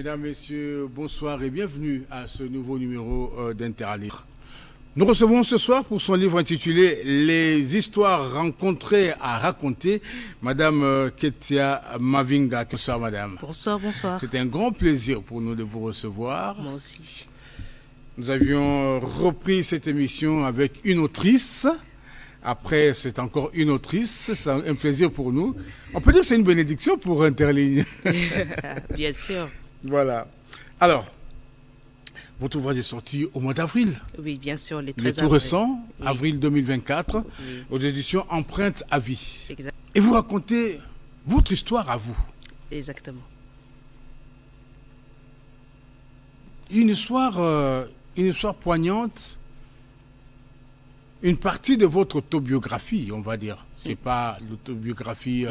Mesdames, Messieurs, bonsoir et bienvenue à ce nouveau numéro d'Inter à lire. Nous recevons ce soir pour son livre intitulé « Les histoires rencontrées à raconter » Madame Ketia Mavinga. Bonsoir Madame. Bonsoir, bonsoir. C'est un grand plaisir pour nous de vous recevoir. Moi aussi. Nous avions repris cette émission avec une autrice. Après, c'est encore une autrice. C'est un plaisir pour nous. On peut dire que c'est une bénédiction pour Interligne. Bien sûr. Voilà. Alors, votre ouvrage est sorti au mois d'avril. Oui, bien sûr, les 13 Il est tout récent, oui. Avril 2024, oui. Aux éditions Empreinte à vie. Exact. Et vous racontez votre histoire à vous. Exactement. Une histoire poignante, une partie de votre autobiographie, on va dire. Ce n'est pas l'autobiographie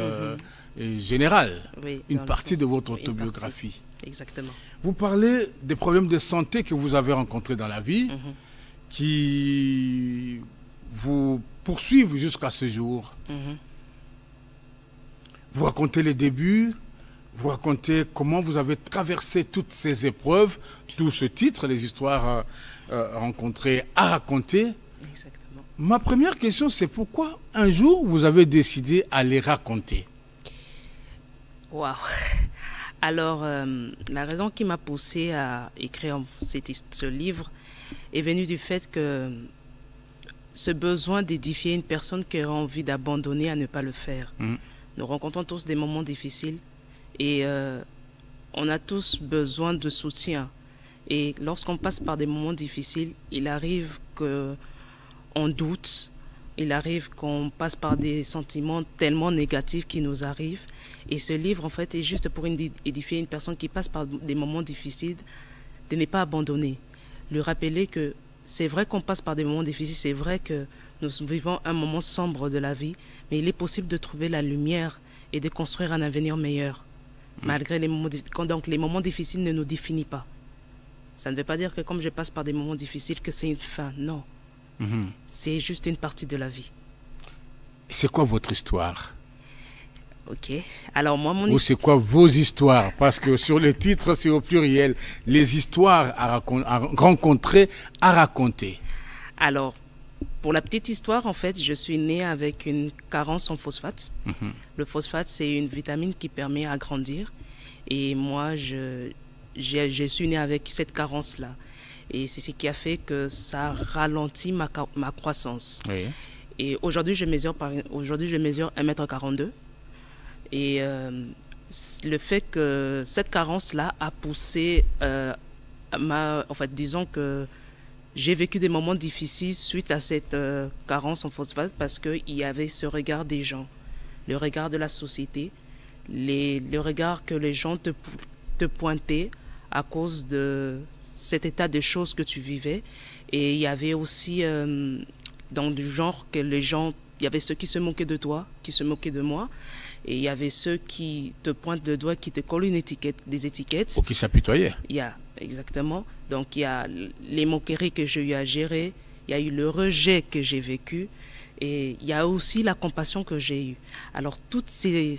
générale, oui, une partie de votre autobiographie. Exactement. Vous parlez des problèmes de santé que vous avez rencontrés dans la vie, qui vous poursuivent jusqu'à ce jour. Vous racontez les débuts, vous racontez comment vous avez traversé toutes ces épreuves, tout ce titre, les histoires rencontrées à raconter. Exactement. Ma première question, c'est pourquoi un jour vous avez décidé à les raconter? Waouh! Alors, la raison qui m'a poussée à écrire ce livre est venue du fait que ce besoin d'édifier une personne qui aurait envie d'abandonner à ne pas le faire. Nous rencontrons tous des moments difficiles et on a tous besoin de soutien. Et lorsqu'on passe par des moments difficiles, il arrive qu'on doute, il arrive qu'on passe par des sentiments tellement négatifs qui nous arrivent. Et ce livre, en fait, est juste pour édifier une personne qui passe par des moments difficiles, de ne pas abandonner. Lui rappeler que c'est vrai qu'on passe par des moments difficiles, c'est vrai que nous vivons un moment sombre de la vie, mais il est possible de trouver la lumière et de construire un avenir meilleur. Malgré les moments difficiles. Donc les moments difficiles ne nous définissent pas. Ça ne veut pas dire que comme je passe par des moments difficiles, que c'est une fin. Non. C'est juste une partie de la vie. C'est quoi votre histoire? Ok. Alors moi, mon histoire... Ou c'est quoi vos histoires? Parce que sur le titre, c'est au pluriel. Les histoires à rencontrer, à raconter. Alors, pour la petite histoire, en fait, je suis née avec une carence en phosphate. Le phosphate, c'est une vitamine qui permet à grandir. Et moi, je suis née avec cette carence-là. Et c'est ce qui a fait que ça ralentit ma croissance. Oui. Et aujourd'hui, je mesure 1m42. Et le fait que cette carence-là a poussé, en fait, disons que j'ai vécu des moments difficiles suite à cette carence en phosphate parce qu'il y avait ce regard des gens, le regard de la société, le regard que les gens te pointaient à cause de cet état de choses que tu vivais. Et il y avait aussi, dans du genre, que les gens, il y avait ceux qui se moquaient de toi, qui se moquaient de moi. Et il y avait ceux qui te pointent le doigt, qui te collent des étiquettes. Ou qui s'apitoyaient. Exactement. Donc il y a les moqueries que j'ai eu à gérer, il y a eu le rejet que j'ai vécu, et il y a aussi la compassion que j'ai eue. Alors tous ces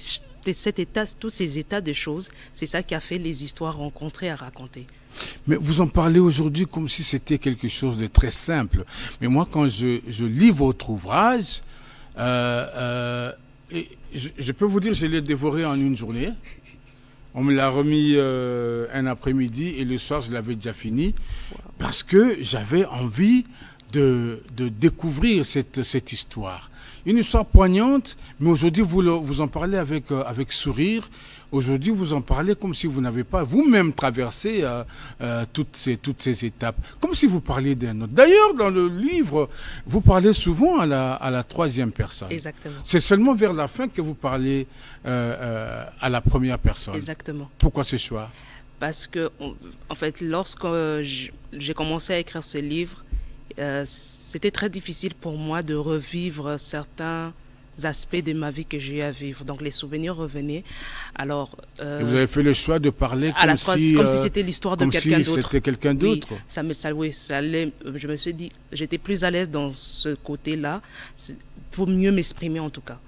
états de choses, c'est ça qui a fait les histoires rencontrées à raconter. Mais vous en parlez aujourd'hui comme si c'était quelque chose de très simple. Mais moi, quand je lis votre ouvrage, et je peux vous dire, je l'ai dévoré en une journée. On me l'a remis un après-midi et le soir, je l'avais déjà fini. Wow. Parce que j'avais envie de découvrir cette histoire. Une histoire poignante, mais aujourd'hui, vous en parlez avec sourire. Aujourd'hui, vous en parlez comme si vous n'avez pas vous-même traversé toutes ces étapes. Comme si vous parliez d'un autre. D'ailleurs, dans le livre, vous parlez souvent à la troisième personne. Exactement. C'est seulement vers la fin que vous parlez à la première personne. Exactement. Pourquoi ce choix? Parce que, en fait, lorsque j'ai commencé à écrire ce livre, c'était très difficile pour moi de revivre certains aspects de ma vie que j'ai eu à vivre. Donc les souvenirs revenaient. Alors, et vous avez fait le choix de parler comme si c'était l'histoire de quelqu'un d'autre. C'était quelqu'un d'autre. Oui, je me suis dit, j'étais plus à l'aise dans ce côté-là pour mieux m'exprimer en tout cas.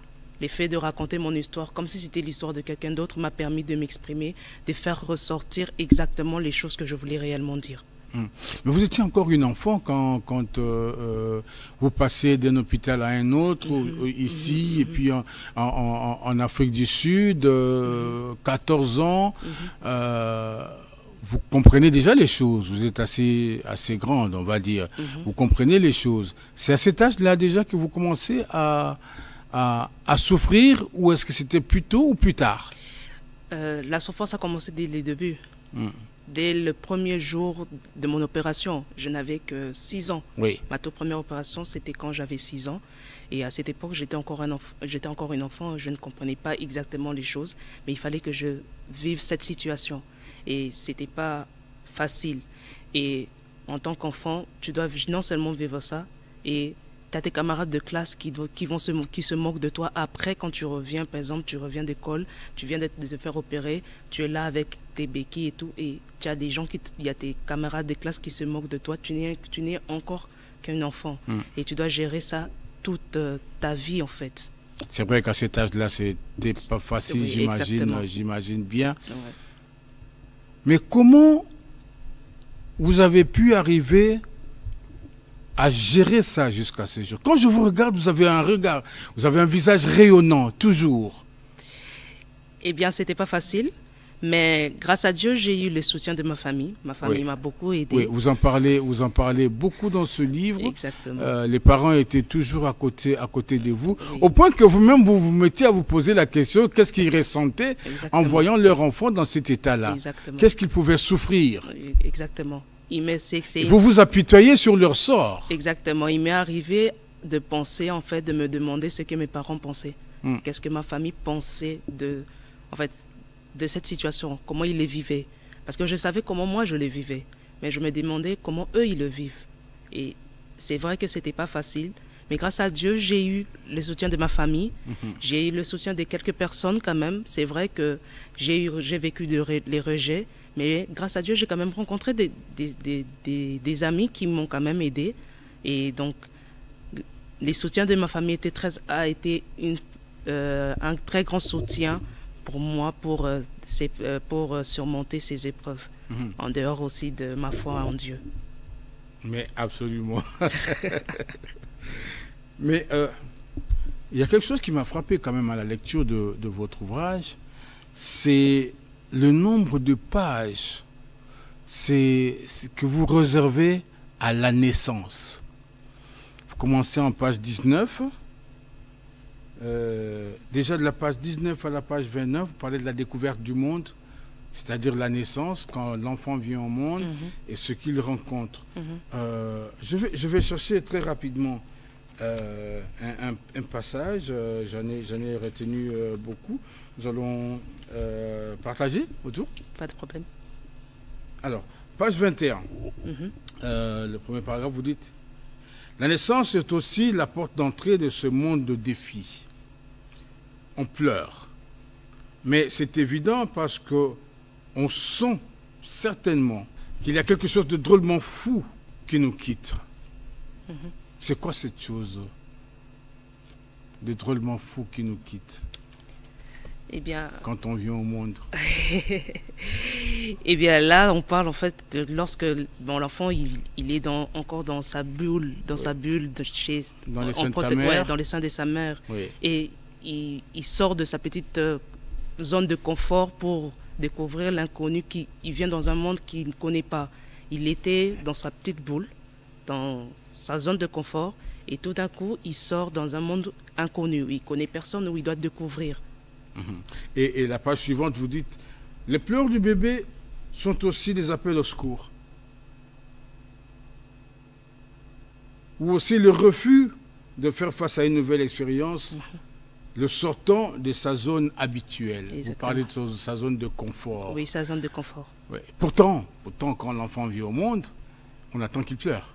L'effet de raconter mon histoire comme si c'était l'histoire de quelqu'un d'autre m'a permis de m'exprimer, de faire ressortir exactement les choses que je voulais réellement dire. Mais vous étiez encore une enfant quand vous passez d'un hôpital à un autre, ici, et puis en Afrique du Sud, 14 ans. Vous comprenez déjà les choses, vous êtes assez grande, on va dire. Vous comprenez les choses. C'est à cet âge-là déjà que vous commencez à souffrir, ou est-ce que c'était plus tôt ou plus tard? La souffrance a commencé dès les débuts. Dès le premier jour de mon opération, je n'avais que 6 ans. Oui. Ma toute première opération, c'était quand j'avais 6 ans. Et à cette époque, j'étais encore une enfant, je ne comprenais pas exactement les choses, mais il fallait que je vive cette situation. Et ce n'était pas facile. Et en tant qu'enfant, tu dois non seulement vivre ça, et tu as tes camarades de classe qui se moquent de toi après quand tu reviens. Par exemple, tu reviens d'école, tu viens de te faire opérer, tu es là avec tes béquilles et tout, et tu as des gens il y a tes camarades de classe qui se moquent de toi. Tu n'es encore qu'un enfant. Et tu dois gérer ça toute ta vie, en fait. C'est vrai qu'à cet âge-là, c'était pas facile, oui, j'imagine bien. Ouais. Mais comment vous avez pu arriver à gérer ça jusqu'à ce jour? Quand je vous regarde, vous avez un visage rayonnant, toujours. Eh bien, c'était pas facile, mais grâce à Dieu, j'ai eu le soutien de ma famille. Ma famille m'a beaucoup aidé. Oui, vous en parlez beaucoup dans ce livre. Exactement. Les parents étaient toujours à côté de vous, au point que vous-même, vous mettiez à vous poser la question, qu'est-ce qu'ils ressentaient en voyant leur enfant dans cet état-là? Qu'est-ce qu'ils pouvaient souffrir? Exactement. Vous vous apitoyez sur leur sort. Exactement. Il m'est arrivé de penser, en fait, de me demander ce que mes parents pensaient. Qu'est-ce que ma famille pensait de cette situation, comment ils les vivaient. Parce que je savais comment moi je les vivais, mais je me demandais comment eux ils le vivent. Et c'est vrai que c'était pas facile, mais grâce à Dieu, j'ai eu le soutien de ma famille, j'ai eu le soutien de quelques personnes quand même. C'est vrai que j'ai vécu les rejets, mais grâce à Dieu, j'ai quand même rencontré des amis qui m'ont quand même aidé. Et donc, les soutiens de ma famille a été un très grand soutien pour moi, pour surmonter ces épreuves, en dehors aussi de ma foi en Dieu. Mais absolument. Mais il y a quelque chose qui m'a frappé quand même à la lecture de votre ouvrage, c'est le nombre de pages que vous réservez à la naissance. Vous commencez en page 19. Déjà de la page 19 à la page 29, vous parlez de la découverte du monde, c'est-à-dire la naissance, quand l'enfant vient au monde et ce qu'il rencontre. Je vais chercher très rapidement un passage, j'en ai retenu beaucoup. Nous allons partager autour. Pas de problème. Alors, page 21, le premier paragraphe, vous dites: la naissance est aussi la porte d'entrée de ce monde de défis. On pleure. Mais c'est évident parce qu'on sent certainement qu'il y a quelque chose de drôlement fou qui nous quitte. C'est quoi cette chose de drôlement fou qui nous quitte? Eh bien, quand on vient au monde. Eh bien là, on parle en fait de lorsque l'enfant il est encore dans sa bulle, sa bulle de chez dans les seins de sa mère. Dans les seins de sa mère. Oui. Et il sort de sa petite zone de confort pour découvrir l'inconnu. Il vient dans un monde qu'il ne connaît pas. Il était dans sa petite boule, dans sa zone de confort, et tout d'un coup, il sort dans un monde inconnu. Il ne connaît personne, où il doit découvrir. Et la page suivante, vous dites: les pleurs du bébé sont aussi des appels au secours. Ou aussi le refus de faire face à une nouvelle expérience, le sortant de sa zone habituelle. Exactement. Vous parlez de sa zone de confort. Oui, sa zone de confort. Oui. Pourtant, quand l'enfant vit au monde, on attend qu'il pleure.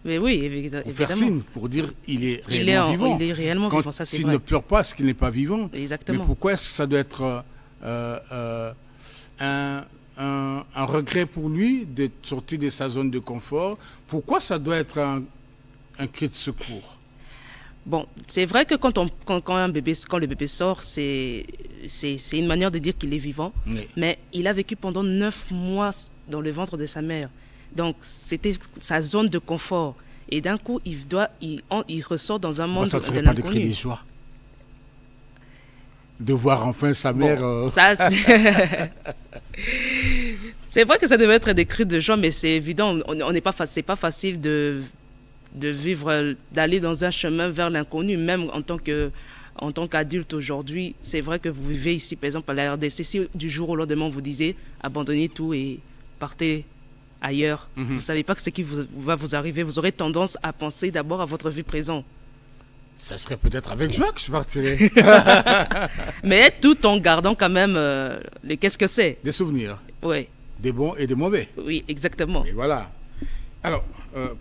Mais oui, évidemment. Pour faire signe, pour dire il est réellement vivant. Il est réellement vivant, ça c'est vrai. S'il ne pleure pas, c'est qu'il n'est pas vivant. Exactement. Mais pourquoi est-ce que ça doit être un regret pour lui d'être sorti de sa zone de confort? Pourquoi ça doit être un cri de secours? Bon, c'est vrai que quand le bébé sort, c'est une manière de dire qu'il est vivant. Oui. Mais il a vécu pendant 9 mois dans le ventre de sa mère. Donc, c'était sa zone de confort. Et d'un coup, il ressort dans un monde Ça ne de serait pas de l'inconnu. cri de joie de voir enfin sa mère. Ça, c'est vrai que ça devait être des cris de joie, mais c'est évident, c'est pas facile de vivre, d'aller dans un chemin vers l'inconnu, même en tant qu'adulte aujourd'hui. C'est vrai que vous vivez ici, par exemple, à la RDC, si du jour au lendemain, on vous disait abandonnez tout et partez ailleurs. Vous ne savez pas ce qui va vous arriver. Vous aurez tendance à penser d'abord à votre vie présente. Ça serait peut-être avec joie que je partirais. Mais tout en gardant quand même qu'est-ce que c'est? Des souvenirs. Oui. Des bons et des mauvais. Oui, exactement. Et voilà. Alors,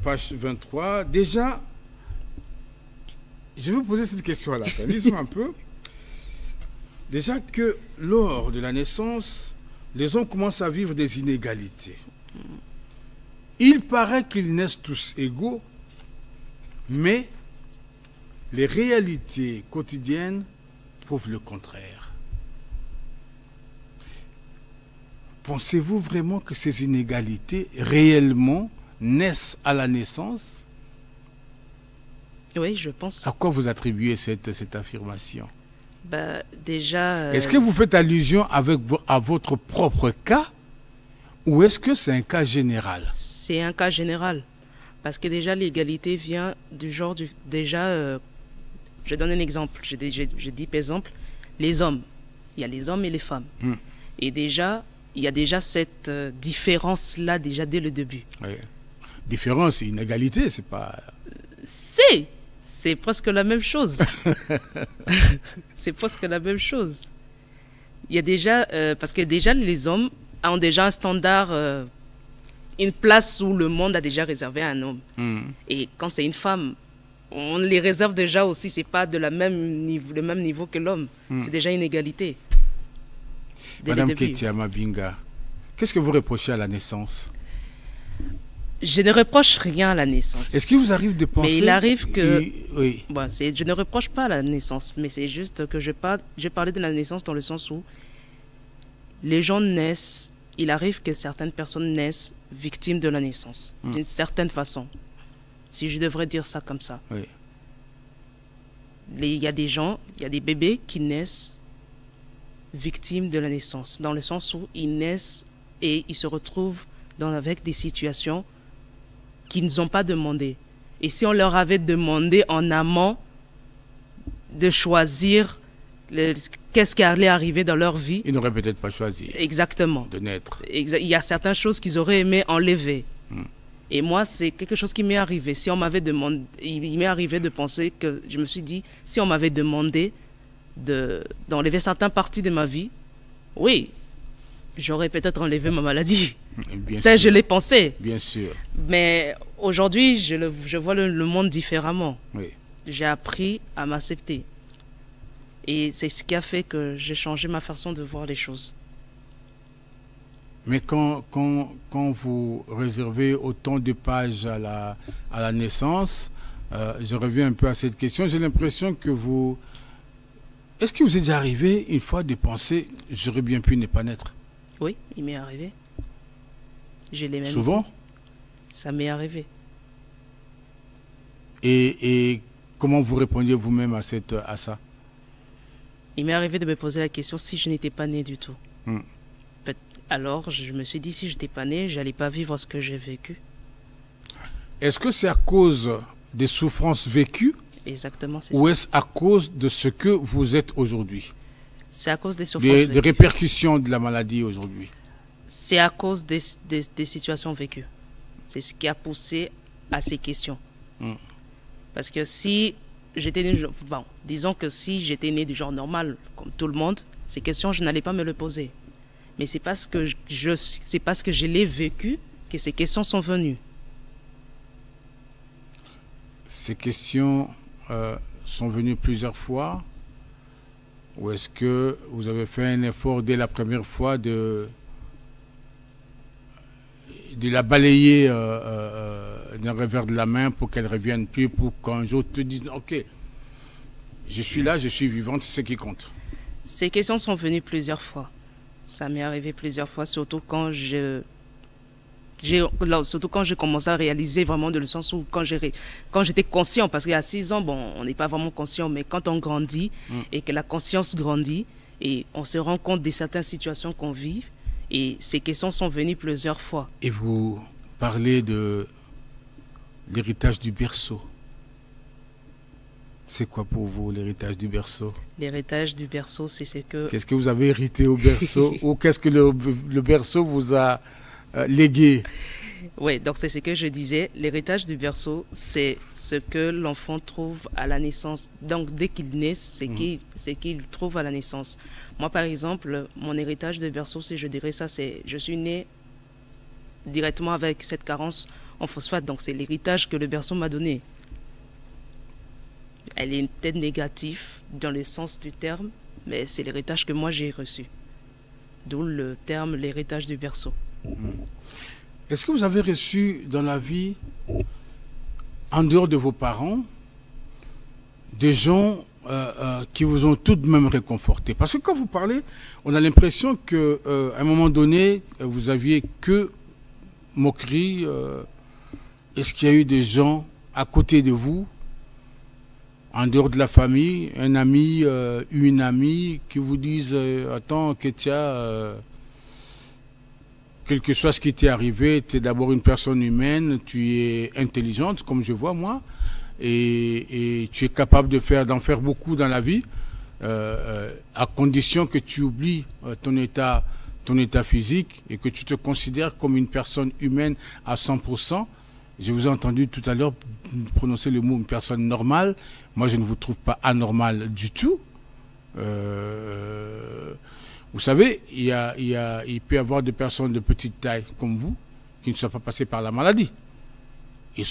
page 23. Déjà, je vais vous poser cette question à la fin. Lisons un peu. Déjà que lors de la naissance, les hommes commencent à vivre des inégalités. Il paraît qu'ils naissent tous égaux, mais les réalités quotidiennes prouvent le contraire. Pensez-vous vraiment que ces inégalités réellement naissent à la naissance? Oui, je pense. À quoi vous attribuez cette affirmation? Déjà... Est-ce que vous faites allusion à votre propre cas ou est-ce que c'est un cas général? C'est un cas général. Parce que déjà, l'égalité vient du genre... je donne un exemple. Je dis par exemple, les hommes. Il y a les hommes et les femmes. Et déjà, il y a déjà cette différence-là déjà dès le début. Oui. Différence et inégalité, c'est pas... C'est presque la même chose. C'est presque la même chose. Il y a déjà... parce que déjà, les hommes ont déjà un standard... une place où le monde a déjà réservé à un homme. Et quand c'est une femme, on les réserve déjà aussi. C'est pas le même niveau que l'homme. C'est déjà une égalité. Madame Ketia Mabinga, qu'est-ce que vous reprochez à la naissance? Je ne reproche rien à la naissance. Est-ce qu'il vous arrive de penser... Mais il arrive que... Oui. Bon, je ne reproche pas à la naissance, mais c'est juste que je parlais de la naissance dans le sens où les gens naissent, il arrive que certaines personnes naissent victimes de la naissance, d'une certaine façon, si je devrais dire ça comme ça. Oui. Il y a des gens, il y a des bébés qui naissent victimes de la naissance, dans le sens où ils naissent et ils se retrouvent avec des situations qu'ils n'ont pas demandé. Et si on leur avait demandé en amont de choisir qu'est-ce qui allait arriver dans leur vie, ils n'auraient peut-être pas choisi. Exactement. De naître. Il y a certaines choses qu'ils auraient aimé enlever. Et moi, c'est quelque chose qui m'est arrivé. Si on m'avait demandé, il m'est arrivé de penser que je me suis dit, si on m'avait demandé d'enlever certaines parties de ma vie, oui, j'aurais peut-être enlevé ma maladie. Ça, je l'ai pensé. Bien sûr. Mais aujourd'hui, je vois le monde différemment. Oui. J'ai appris à m'accepter. Et c'est ce qui a fait que j'ai changé ma façon de voir les choses. Mais quand vous réservez autant de pages à la naissance, je reviens un peu à cette question, j'ai l'impression que vous... Est-ce que vous êtes déjà arrivé une fois de penser « j'aurais bien pu ne pas naître » ? Oui, il m'est arrivé. Je l'ai même Souvent dit. Ça m'est arrivé. Et comment vous répondiez vous-même à ça? Il m'est arrivé de me poser la question si je n'étais pas né du tout. Alors, je me suis dit, si je n'étais pas né, je n'allais pas vivre ce que j'ai vécu. Est-ce que c'est à cause des souffrances vécues? Exactement, c'est ça. Ou ça. est-ce à cause de ce que vous êtes aujourd'hui? C'est à cause des souffrances vécues. Des répercussions de la maladie aujourd'hui? C'est à cause des situations vécues. C'est ce qui a poussé à ces questions. Parce que si j'étais né, disons que si j'étais né du genre normal, comme tout le monde, ces questions, je n'allais pas me les poser. Mais c'est parce que je l'ai vécu que ces questions sont venues. Ces questions sont venues plusieurs fois? Ou est-ce que vous avez fait un effort dès la première fois de la balayer d'un revers de la main pour qu'elle ne revienne plus, pour qu'un jour tu te dises « Ok, Je suis là, je suis vivante, c'est ce qui compte. Ces questions sont venues plusieurs fois. Ça m'est arrivé plusieurs fois, surtout quand surtout quand j'ai commencé à réaliser vraiment de le sens où quand j'étais conscient, parce qu'il y a 6 ans, bon, on n'est pas vraiment conscient, mais quand on grandit et que la conscience grandit et on se rend compte de certaines situations qu'on vit, et ces questions sont venues plusieurs fois. Et vous parlez de l'héritage du berceau. C'est quoi pour vous l'héritage du berceau? L'héritage du berceau, c'est ce que... Qu'est-ce que vous avez hérité au berceau ou qu'est-ce que le berceau vous a légué? Oui, donc c'est ce que je disais. L'héritage du berceau, c'est ce que l'enfant trouve à la naissance. Donc dès qu'il naît, c'est qu'il trouve à la naissance. Moi, par exemple, mon héritage de berceau, si je dirais ça, c'est je suis né directement avec cette carence en phosphate. Donc c'est l'héritage que le berceau m'a donné. Elle est peut-être négative dans le sens du terme, mais c'est l'héritage que moi j'ai reçu. D'où le terme l'héritage du berceau. Est-ce que vous avez reçu dans la vie, en dehors de vos parents, des gens qui vous ont tout de même réconforté? Parce que quand vous parlez, on a l'impression qu'à un moment donné, vous aviez que moquerie. Est-ce qu'il y a eu des gens à côté de vous, en dehors de la famille, un ami, une amie, qui vous disent attends, Ketia, quel que soit ce qui t'est arrivé, tu es d'abord une personne humaine, tu es intelligente, comme je vois moi, et tu es capable d'en faire beaucoup dans la vie, à condition que tu oublies ton état physique et que tu te considères comme une personne humaine à 100%. Je vous ai entendu tout à l'heure prononcer le mot une personne normale. Moi, je ne vous trouve pas anormal du tout. Vous savez, il peut y avoir des personnes de petite taille comme vous qui ne sont pas passées par la maladie.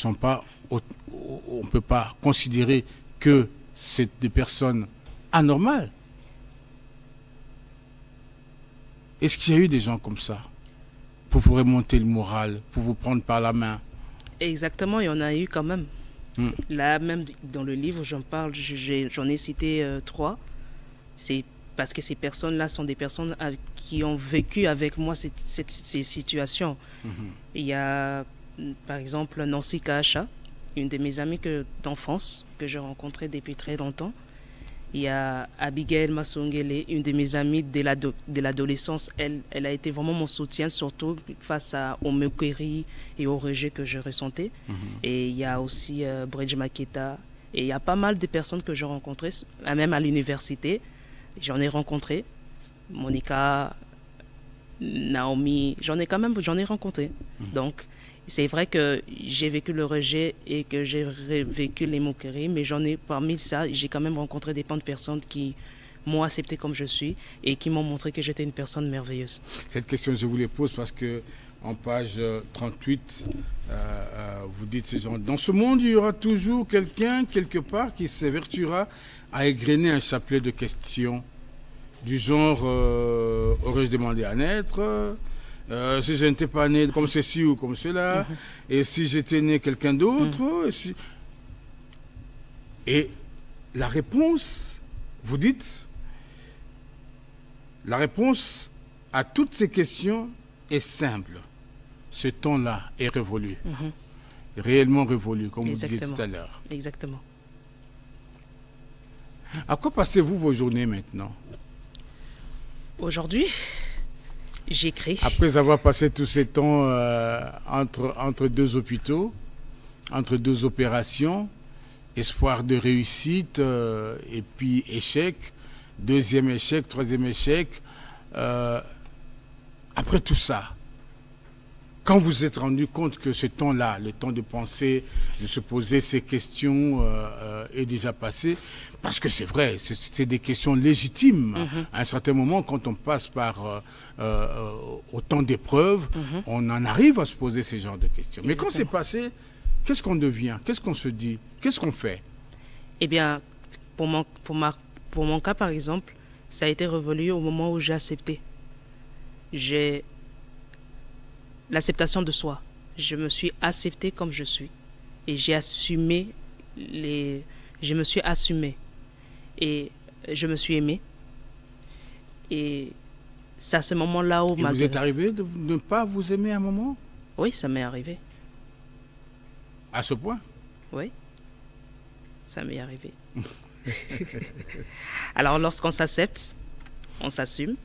On ne peut pas considérer que c'est des personnes anormales. Est-ce qu'il y a eu des gens comme ça pour vous remonter le moral, pour vous prendre par la main? Exactement, il y en a eu quand même. Là, même dans le livre, j'en parle, j'en ai cité 3. C'est parce que ces personnes-là sont des personnes qui ont vécu avec moi ces situations. Il y a, par exemple, Nancy Kahacha, une de mes amies d'enfance que j'ai rencontrée depuis très longtemps. Il y a Abigail Masongele, une de mes amies de l'adolescence. Elle a été vraiment mon soutien, surtout face aux moqueries et aux rejets que je ressentais. Et il y a aussi Bridge Maketa. Et il y a pas mal de personnes que j'ai rencontrées, même à l'université. J'en ai rencontré. Monica, Naomi, j'en ai rencontré. Donc, c'est vrai que j'ai vécu le rejet et que j'ai vécu les moqueries, mais parmi ça, j'ai quand même rencontré des personnes qui m'ont accepté comme je suis et qui m'ont montré que j'étais une personne merveilleuse. Cette question, je vous la pose parce que en page 38, vous dites ces gens. Dans ce monde, il y aura toujours quelqu'un, quelque part, qui s'évertuera à égrener un chapelet de questions du genre aurais-je demandé à naître? Si je n'étais pas né comme ceci ou comme cela, et si j'étais né quelqu'un d'autre, et la réponse, vous dites, la réponse à toutes ces questions est simple. Ce temps-là est révolu, réellement révolu, comme vous disiez tout à l'heure. Exactement. À quoi passez-vous vos journées maintenant? Aujourd'hui, j'écris. Après avoir passé tous ces temps entre 2 hôpitaux, entre 2 opérations, espoir de réussite et puis échec, 2e échec, 3e échec. Après tout ça, quand vous vous êtes rendu compte que ce temps-là, le temps de penser, de se poser ces questions est déjà passé, parce que c'est vrai, c'est des questions légitimes. À un certain moment, quand on passe par autant d'épreuves, on en arrive à se poser ces genres de questions. Mais quand c'est passé, qu'est-ce qu'on devient? Qu'est-ce qu'on se dit? Qu'est-ce qu'on fait? Eh bien, pour mon cas, par exemple, ça a été révolu au moment où j'ai accepté. L'acceptation de soi. Je me suis acceptée comme je suis. Et j'ai assumé je me suis assumée. Et je me suis aimée. Et c'est à ce moment-là où... Et vous êtes arrivé de ne pas vous aimer à un moment? Oui, ça m'est arrivé. À ce point? Oui, ça m'est arrivé. Alors, lorsqu'on s'accepte, on s'assume.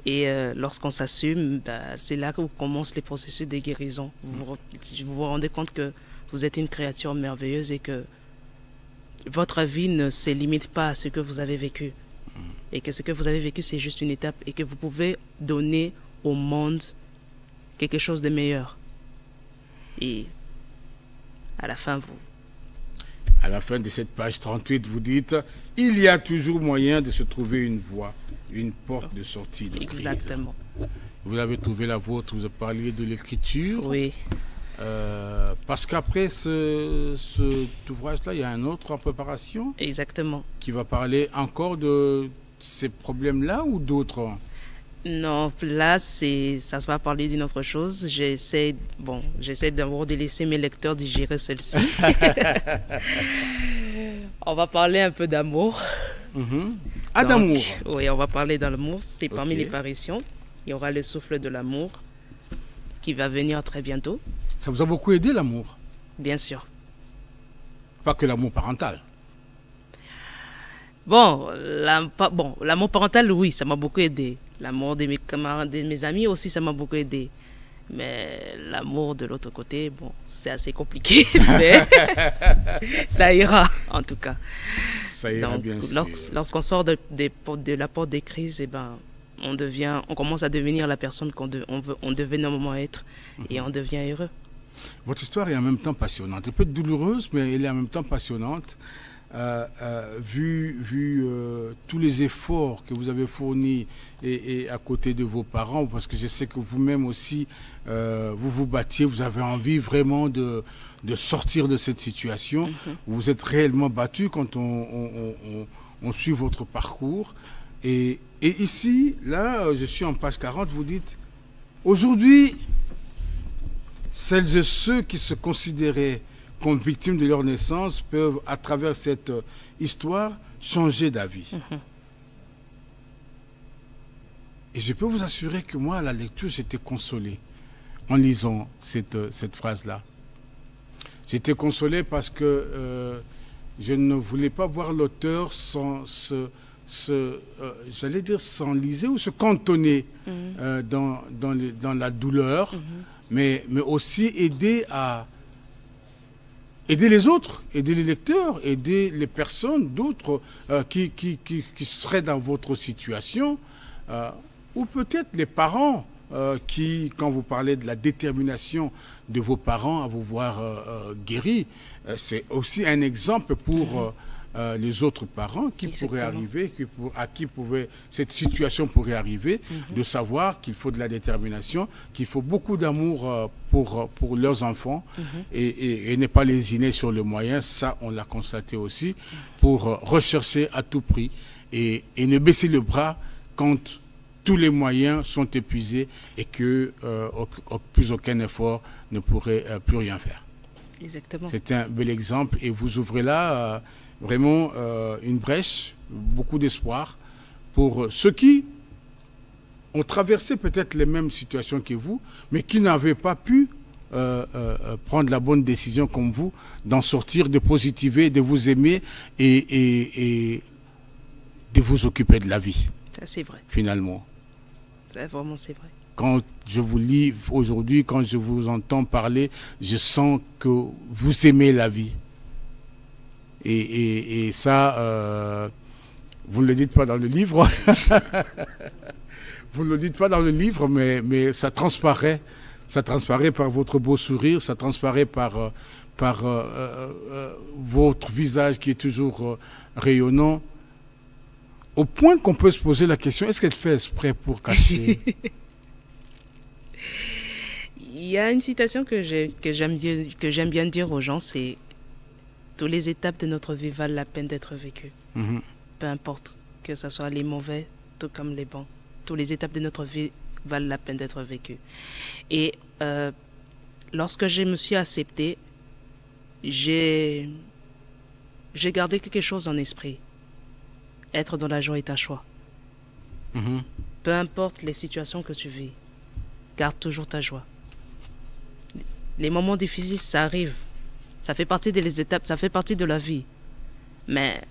Et lorsqu'on s'assume, bah, c'est là où commencent les processus de guérison. Vous vous rendez compte que vous êtes une créature merveilleuse et que votre vie ne se limite pas à ce que vous avez vécu. Et que ce que vous avez vécu, c'est juste une étape et que vous pouvez donner au monde quelque chose de meilleur. Et à la fin, À la fin de cette page 38, vous dites « Il y a toujours moyen de se trouver une voie, une porte de sortie de crise. » Exactement. Vous avez trouvé la vôtre, vous avez parlé de l'écriture. Oui. Parce qu'après cet ouvrage-là, il y a un autre en préparation. Exactement. Qui va parler encore de ces problèmes-là ou d'autres? Non, là, ça va parler d'une autre chose. J'essaie d'abord de laisser mes lecteurs digérer celle-ci. On va parler un peu d'amour. Ah, d'amour. Oui, on va parler d'amour. C'est parmi les parutions. Il y aura le souffle de l'amour qui va venir très bientôt. Ça vous a beaucoup aidé, l'amour? Bien sûr. Pas que l'amour parental. Bon, l'amour parental, oui, ça m'a beaucoup aidé. L'amour de mes camarades, de mes amis aussi, ça m'a beaucoup aidé. Mais l'amour de l'autre côté, bon, c'est assez compliqué. Mais ça ira, en tout cas. Ça ira. Donc, bien sûr. Lorsqu'on sort de la porte des crises, eh ben, on commence à devenir la personne qu'on devait normalement être et on devient heureux. Votre histoire est en même temps passionnante. Elle peut être douloureuse, mais elle est en même temps passionnante. Vu tous les efforts que vous avez fournis et à côté de vos parents, parce que je sais que vous-même aussi, vous vous battiez, vous avez envie vraiment de sortir de cette situation. Vous vous êtes réellement battu quand on suit votre parcours. Et ici, là, je suis en page 40, vous dites, aujourd'hui, celles et ceux qui se considéraient comme victimes de leur naissance peuvent, à travers cette histoire, changer d'avis. Et je peux vous assurer que moi, à la lecture, j'étais consolé en lisant cette phrase-là. J'étais consolé parce que je ne voulais pas voir l'auteur j'allais dire s'enliser ou se cantonner dans la douleur, mais aussi aider les autres, aider les lecteurs, aider les personnes, d'autres qui seraient dans votre situation, ou peut-être les parents qui, quand vous parlez de la détermination de vos parents à vous voir guéris, c'est aussi un exemple pour les autres parents qui pourraient arriver, à qui cette situation pourrait arriver, de savoir qu'il faut de la détermination, qu'il faut beaucoup d'amour pour leurs enfants et ne pas lésiner sur le moyen. Ça, on l'a constaté aussi, pour rechercher à tout prix et ne baisser le bras quand tous les moyens sont épuisés et que plus aucun effort ne pourrait plus rien faire. Exactement. C'est un bel exemple et vous ouvrez là vraiment une brèche, beaucoup d'espoir pour ceux qui ont traversé peut-être les mêmes situations que vous, mais qui n'avaient pas pu prendre la bonne décision comme vous, d'en sortir, de positiver, de vous aimer et de vous occuper de la vie. Ça, c'est vrai. Finalement. Ça, vraiment, c'est vrai. Quand je vous lis aujourd'hui, quand je vous entends parler, je sens que vous aimez la vie. Et ça, vous ne le dites pas dans le livre. Vous ne le dites pas dans le livre, mais ça transparaît. Ça transparaît par votre beau sourire, ça transparaît par votre visage qui est toujours rayonnant. Au point qu'on peut se poser la question, est-ce qu'elle fait exprès pour cacher? Il y a une citation que j'aime bien dire aux gens, c'est « Toutes les étapes de notre vie valent la peine d'être vécues. Peu importe, que ce soit les mauvais, tout comme les bons. Toutes les étapes de notre vie valent la peine d'être vécues. » Et lorsque je me suis acceptée, j'ai gardé quelque chose en esprit. être dans la joie est un choix. Peu importe les situations que tu vis, garde toujours ta joie. Les moments difficiles, ça arrive. Ça fait partie des étapes, ça fait partie de la vie. Mais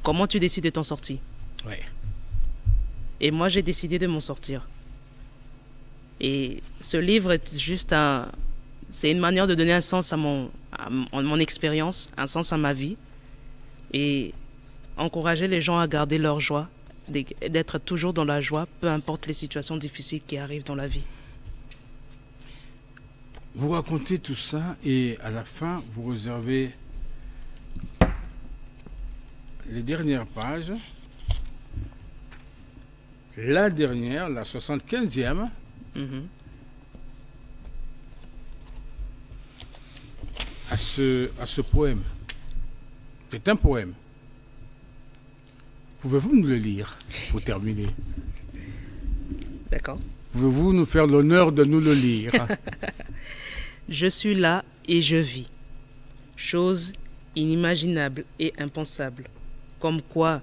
comment tu décides de t'en sortir? Ouais. Et moi, j'ai décidé de m'en sortir. Et ce livre est juste c'est une manière de donner un sens à mon expérience, un sens à ma vie. Et encourager les gens à garder leur joie, d'être toujours dans la joie, peu importe les situations difficiles qui arrivent dans la vie. Vous racontez tout ça et à la fin, vous réservez les dernières pages. La dernière, la 75e, à ce poème. C'est un poème. Pouvez-vous nous le lire pour terminer? D'accord. Pouvez-vous nous faire l'honneur de nous le lire? Je suis là et je vis. Chose inimaginable et impensable. Comme quoi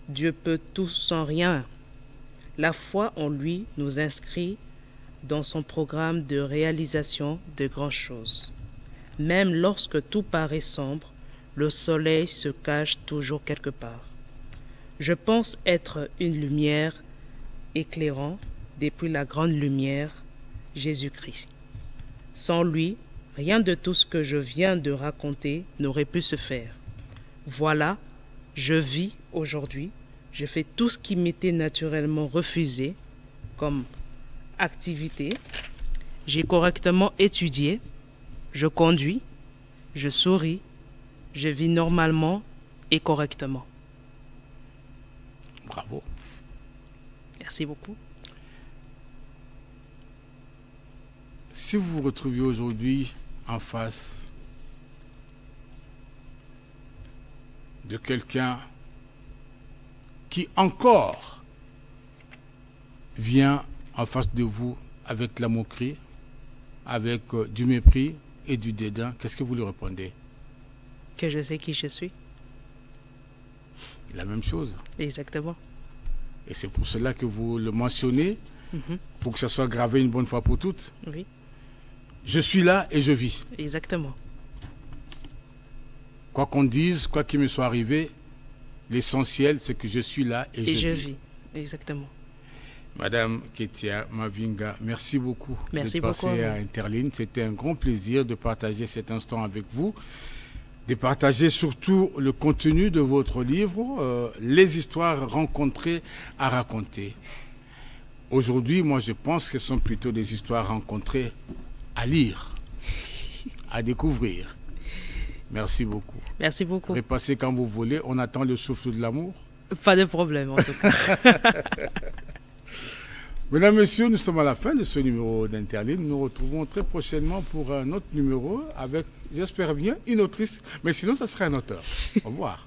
Dieu peut tout sans rien. La foi en lui nous inscrit dans son programme de réalisation de grandes choses. Même lorsque tout paraît sombre, le soleil se cache toujours quelque part. Je pense être une lumière éclairant depuis la grande lumière, Jésus-Christ. Sans lui, rien de tout ce que je viens de raconter n'aurait pu se faire. Voilà, je vis aujourd'hui, je fais tout ce qui m'était naturellement refusé comme activité. J'ai correctement étudié, je conduis, je souris, je vis normalement et correctement. Bravo. Merci beaucoup. Si vous vous retrouvez aujourd'hui en face de quelqu'un qui encore vient en face de vous avec la moquerie, avec du mépris et du dédain, qu'est-ce que vous lui répondez? Que je sais qui je suis. La même chose. Exactement. Et c'est pour cela que vous le mentionnez, pour que ça soit gravé une bonne fois pour toutes. Oui. Je suis là et je vis. Exactement. Quoi qu'on dise, quoi qu'il me soit arrivé, l'essentiel, c'est que je suis là et je vis. Exactement. Madame Ketia Mavinga, merci beaucoup Merci de passer beaucoup à Interline. C'était un grand plaisir de partager cet instant avec vous, de partager surtout le contenu de votre livre, les histoires rencontrées à raconter. Aujourd'hui, moi, je pense que ce sont plutôt des histoires rencontrées à lire, à découvrir. Merci beaucoup. Merci beaucoup. Repassez quand vous voulez. On attend le souffle de l'amour. Pas de problème, en tout cas. Mesdames, Messieurs, nous sommes à la fin de ce numéro d'Interline. Nous nous retrouvons très prochainement pour un autre numéro avec, j'espère bien, une autrice. Mais sinon, ça sera un auteur. Au revoir.